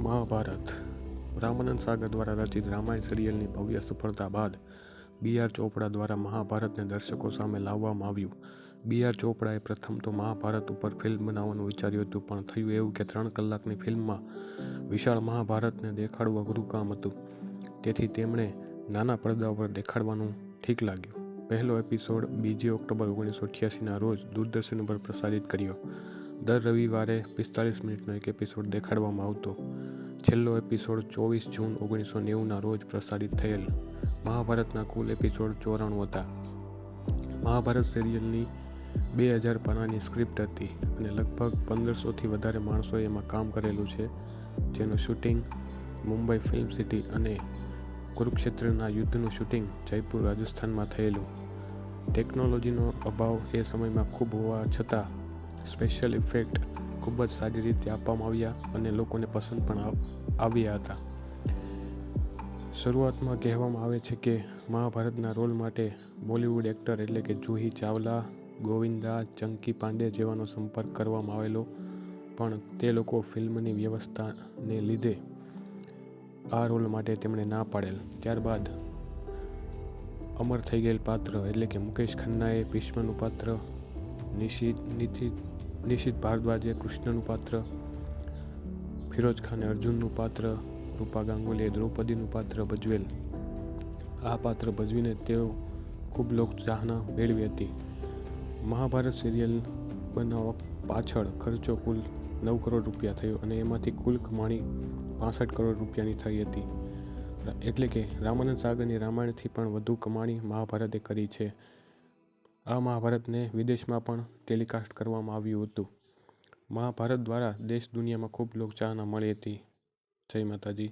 મહાભારત. રામાનંદ સાગર દ્વારા રચિત રામાયણ સિરિયલની ભવ્ય સફળતા બાદ બી.આર. ચોપડા દ્વારા મહાભારતને દર્શકો સામે લાવવામાં આવ્યું. બી.આર. ચોપડાએ પ્રથમ તો મહાભારત ઉપર ફિલ્મ બનાવવાનું વિચાર્યું હતું, પણ થયું એવું કે 3 કલાકની ફિલ્મમાં વિશાળ મહાભારતને દેખાડવું અઘરું કામ હતું. તેથી તેમણે નાના પડદા ઉપર દેખાડવાનું ઠીક લાગ્યું. પહેલો એપિસોડ 2 ઓક્ટોબર 1988ના રોજ દૂરદર્શન ઉપર પ્રસારિત કર્યો. દર રવિવારે 45 મિનિટનો એક એપિસોડ દેખાડવામાં આવતો. છેલ્લો એપિસોડ 24 જૂન 1990ના રોજ પ્રસારિત થયેલ. મહાભારતના કુલ એપિસોડ 94 હતા. મહાભારત સિરિયલની 2000 પાનાની સ્ક્રિપ્ટ હતી અને લગભગ 1500થી વધારે માણસોએ એમાં કામ કરેલું છે, જેનું શૂટિંગ મુંબઈ ફિલ્મ સિટી અને કુરુક્ષેત્રના યુદ્ધનું શૂટિંગ જયપુર રાજસ્થાનમાં થયેલું. ટેકનોલોજીનો અભાવ એ સમયમાં ખૂબ હોવા છતાં સ્પેશિયલ ઇફેક્ટ ખૂબ જ સારી રીતે આપવામાં આવ્યા અને લોકોને પસંદ પણ આવ્યા હતા. શરૂઆતમાં કહેવામાં આવે છે કે મહાભારતના રોલ માટે બોલિવૂડ એક્ટર એટલે કે જુહી ચાવલા, ગોવિંદા, ચંકી પાંડે જેવાનો સંપર્ક કરવામાં આવેલો, પણ તે લોકો ફિલ્મની વ્યવસ્થાને લીધે આ રોલ માટે તેમણે ના પાડેલ. ત્યારબાદ અમર થઈ ગયેલ પાત્ર એટલે કે મુકેશ ખન્નાએ ભીષ્મનું પાત્ર, નિશિત ભારદ્વાજે કૃષ્ણનું પાત્ર, ફિરોઝ ખાને અર્જુનનું પાત્ર, રૂપા ગાંગુલીએ દ્રૌપદીનું પાત્ર ભજવેલ. આ પાત્ર ભજવીને તેઓ ખૂબ લોકચાહના મેળવી હતી. મહાભારત સિરિયલ બનાવવા પાછળ ખર્ચો કુલ 9 કરોડ રૂપિયા થયો અને એમાંથી કુલ કમાણી 65 કરોડ રૂપિયાની થઈ હતી. એટલે કે રામાનંદ સાગરની રામાયણથી પણ વધુ કમાણી મહાભારતે કરી છે. આ મહાભારતને વિદેશમાં પણ ટેલિકાસ્ટ કરવામાં આવ્યું હતું. મહાભારત દ્વારા દેશ દુનિયામાં ખૂબ લોકચાહના મળી હતી. જય માતાજી.